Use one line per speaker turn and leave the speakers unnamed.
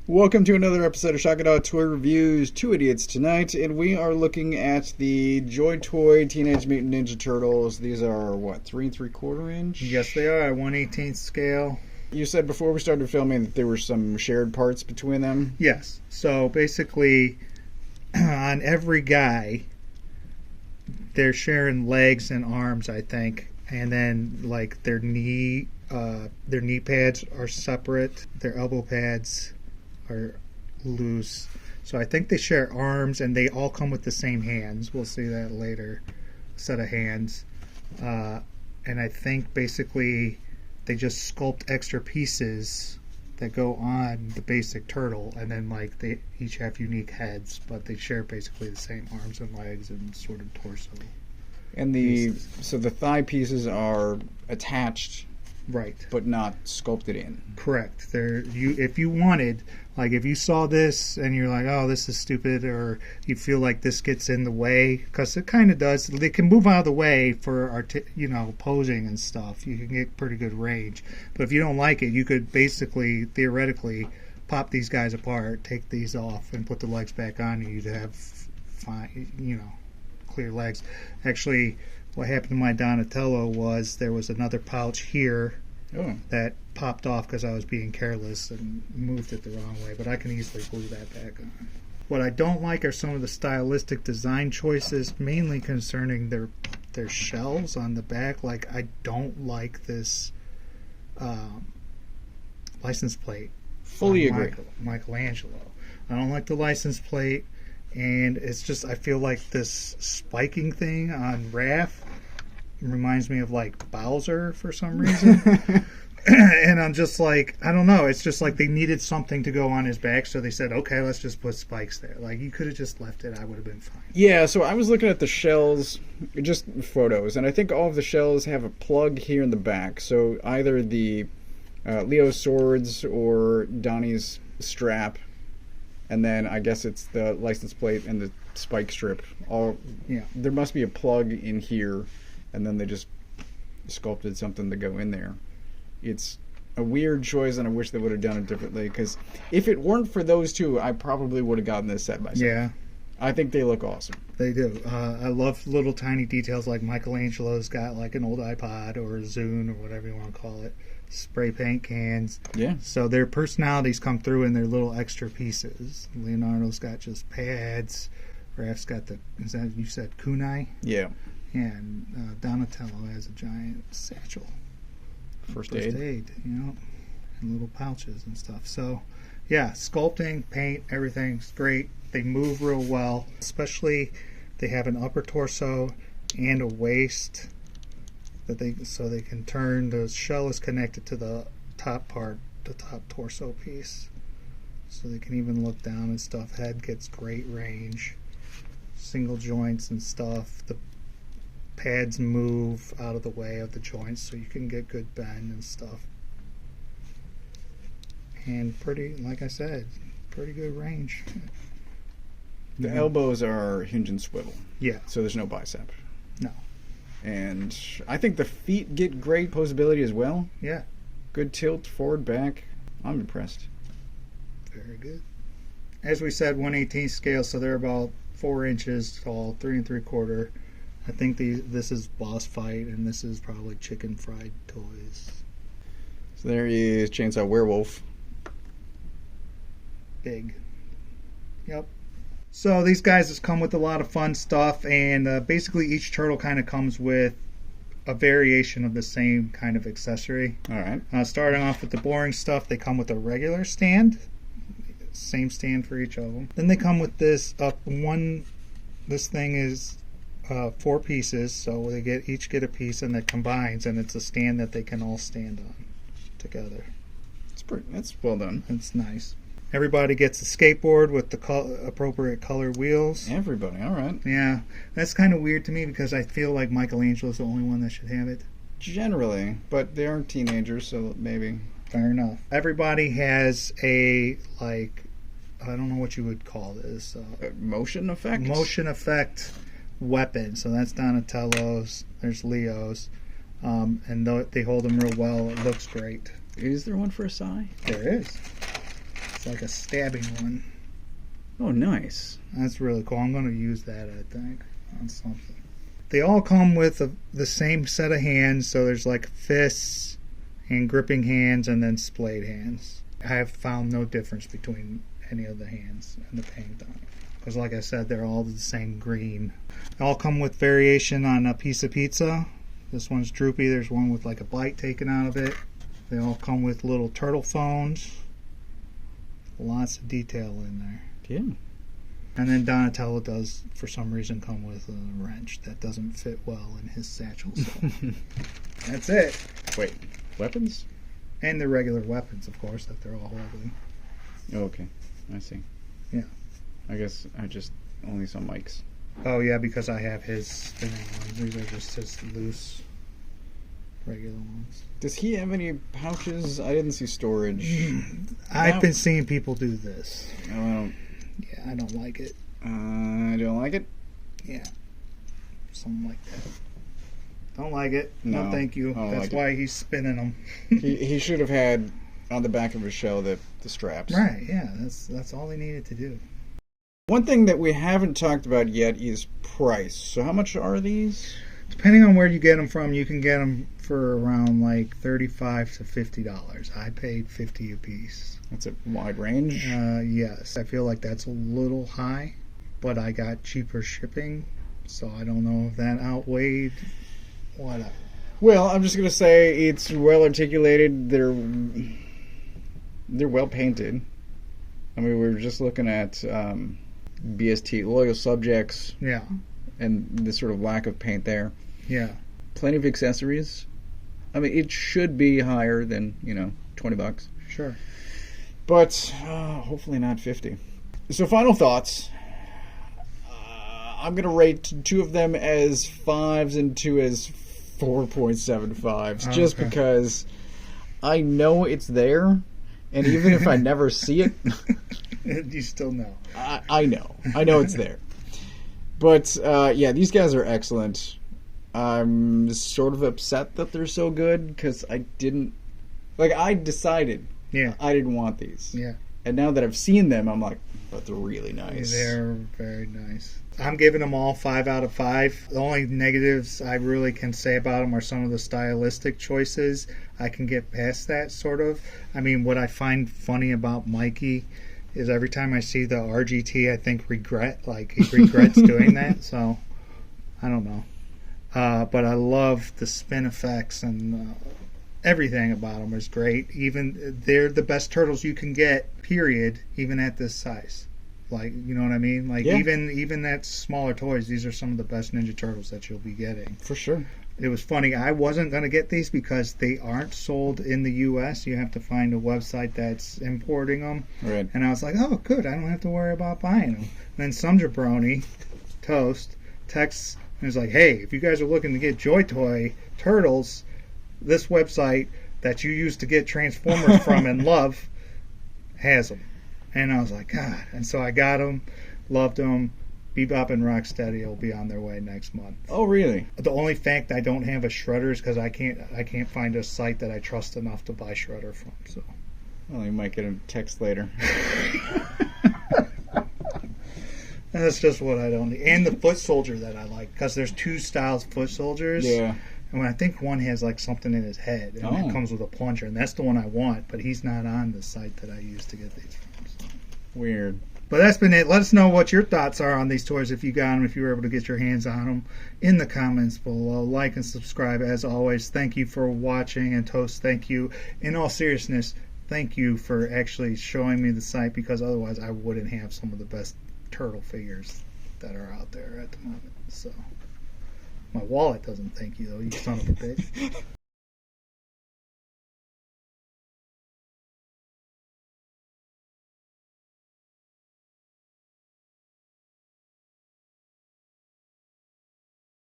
Welcome to another episode of Shock It Out Toy Reviews. Two idiots tonight, and we are looking at the JoyToy Teenage Mutant Ninja Turtles. These are what, 3 3/4 inch?
Yes, they are, 1/18 scale.
You said before we started filming that there were some shared parts between them.
Yes. So basically, on every guy, they're sharing legs and arms, I think, and then like their knee pads are separate. Their elbow pads are loose. So I think they share arms, and they all come with the same hands. We'll see that later. Set of hands. And I think basically they just sculpt extra pieces that go on the basic turtle, and then like they each have unique heads, but they share basically the same arms and legs and sort of torso.
And the thigh pieces are attached,
right,
but not sculpted in.
Correct. If you wanted, like if you saw this and you're like, oh, this is stupid, or you feel like this gets in the way, because it kind of does. They can move out of the way for posing and stuff. You can get pretty good range. But if you don't like it, you could basically theoretically pop these guys apart, take these off, and put the legs back on, and you'd have fine, clear legs. Actually, what happened to my Donatello was there was another pouch here that popped off because I was being careless and moved it the wrong way, but I can easily glue that back on. What I don't like are some of the stylistic design choices, mainly concerning their shells on the back. Like, I don't like this license plate.
Fully agree.
Michelangelo. I don't like the license plate. And it's just, I feel like this spiking thing on Raph reminds me of like Bowser for some reason. And I'm just like, I don't know. It's just like they needed something to go on his back, so they said, okay, let's just put spikes there. Like, you could have just left it. I would have been fine.
Yeah, so I was looking at the shells, just photos, and I think all of the shells have a plug here in the back. So either the Leo's swords or Donnie's strap, and then I guess it's the license plate and the spike strip. There must be a plug in here, and then they just sculpted something to go in there. It's a weird choice, and I wish they would have done it differently, because if it weren't for those two, I probably would have gotten this set myself.
Yeah.
I think they look awesome.
They do. I love little tiny details, like Michelangelo's got like an old iPod or a Zune or whatever you want to call it. Spray paint cans.
Yeah.
So their personalities come through in their little extra pieces. Leonardo's got just pads. Raph's got you said kunai?
Yeah.
And Donatello has a giant satchel.
First aid,
and little pouches and stuff. So, yeah, sculpting, paint, everything's great. They move real well. Especially, they have an upper torso and a waist so they can turn. The shell is connected to the top part, the top torso piece, so they can even look down and stuff. Head gets great range, single joints and stuff. The pads move out of the way of the joints, so you can get good bend and stuff. And like I said, pretty good range.
The elbows are hinge and swivel.
Yeah.
So there's no bicep.
No.
And I think the feet get great posability as well.
Yeah. Good
tilt, forward, back. I'm impressed.
Very good. As we said, 1/18 scale, so they're about 4 inches tall, 3 3/4. I think this is Boss Fight, and this is probably Chicken Fried Toys.
So there is Chainsaw Werewolf.
Big. Yep. So these guys just come with a lot of fun stuff, and basically each turtle kind of comes with a variation of the same kind of accessory.
All right.
Starting off with the boring stuff, they come with a regular stand. Same stand for each of them. Then they come with this This thing is 4 pieces, so they each get a piece, and it combines, and it's a stand that they can all stand on together.
That's well done.
It's nice. Everybody gets a skateboard with the appropriate color wheels.
Everybody, all right.
Yeah, that's kind of weird to me, because I feel like Michelangelo's the only one that should have it.
Generally, but they aren't teenagers, so maybe.
Fair enough. Everybody has a, I don't know what you would call this.
Motion effect?
Motion effect weapon. So that's Donatello's. There's Leo's. And they hold them real well. It looks great.
Is there one for a Sai?
There is. like a stabbing one.
Oh, nice.
That's really cool. I'm going to use that, I think, on something. They all come with the same set of hands, so there's like fists and gripping hands and then splayed hands. I have found no difference between any of the hands and the paint on it. Because like I said, they're all the same green. They all come with variation on a piece of pizza. This one's droopy. There's one with like a bite taken out of it. They all come with little turtle phones. Lots of detail in there.
Yeah.
And then Donatello does, for some reason, come with a wrench that doesn't fit well in his satchel. So that's it.
Wait, weapons?
And the regular weapons, of course, that they're all holding.
Oh, okay. I see.
Yeah.
I guess I just only saw Mike's.
Oh, yeah, because I have his spinning ones. These are just his loose, regular ones.
Does he have any pouches? I didn't see storage.
I've been seeing people do this.
Oh, I don't.
Yeah, I don't like it.
I don't like it.
Yeah. Something like that. Don't like it.
No,
No, thank you.
I don't
That's
like
why he's spinning them.
He should have had on the back of his shell the straps.
Right, yeah. That's all he needed to do.
One thing that we haven't talked about yet is price. So how much are these?
Depending on where you get them from, you can get them for around like $35 to $50. I paid $50 a piece.
That's a wide range.
Yes, I feel like that's a little high, but I got cheaper shipping, so I don't know if that outweighed whatever.
Well, I'm just gonna say it's well articulated. They're well painted. I mean, we were just looking at BST loyal subjects
Yeah,
and the sort of lack of paint there.
yeah.
Plenty of accessories. I mean, it should be higher than $20.
Sure.
But hopefully not 50. So final thoughts. I'm going to rate two of them as 5s and two as 4.75s. Just
Okay.
because I know it's there. And even if I never see it,
You still know.
I know. I know it's there. But yeah, these guys are excellent. I'm sort of upset that they're so good because I decided
Yeah,
I didn't want these.
yeah.
And now that I've seen them, I'm like, but they're really nice.
They're very nice. I'm giving them all 5 out of 5. The only negatives I really can say about them are some of the stylistic choices. I can get past that, sort of. I mean, what I find funny about Mikey is every time I see the RGT, I think regret. Like, he regrets doing that. So, I don't know. But I love the spin effects and everything about them is great. Even they're the best turtles you can get, period, even at this size. Like, you know what I mean? Like,
Yeah.
even that smaller toys, these are some of the best Ninja Turtles that you'll be getting.
For sure.
It was funny. I wasn't going to get these because they aren't sold in the U.S. You have to find a website that's importing them.
Right.
And I was like, oh, good. I don't have to worry about buying them. And then some jabroni, Toast, texts and is like, hey, if you guys are looking to get JoyToy Turtles, this website that you used to get Transformers from and love has them. And I was like, God. And so I got them, loved them. Bebop and Rocksteady will be on their way next month.
Oh, really?
The only fact I don't have a Shredder is because I can't find a site that I trust enough to buy Shredder from. So
Well, you might get a text later.
that's just what I don't need. And the Foot Soldier that I like, because there's two styles of Foot Soldiers.
Yeah.
And I think one has like something in his head, and it comes with a plunger, and that's the one I want. But he's not on the site that I use to get these from. So.
Weird.
But that's been it. Let us know what your thoughts are on these toys if you got them, if you were able to get your hands on them in the comments below. Like and subscribe as always. Thank you for watching, and Toast, thank you. In all seriousness, thank you for actually showing me the site, because otherwise I wouldn't have some of the best turtle figures that are out there at the moment. So my wallet doesn't thank you though, you son of a bitch.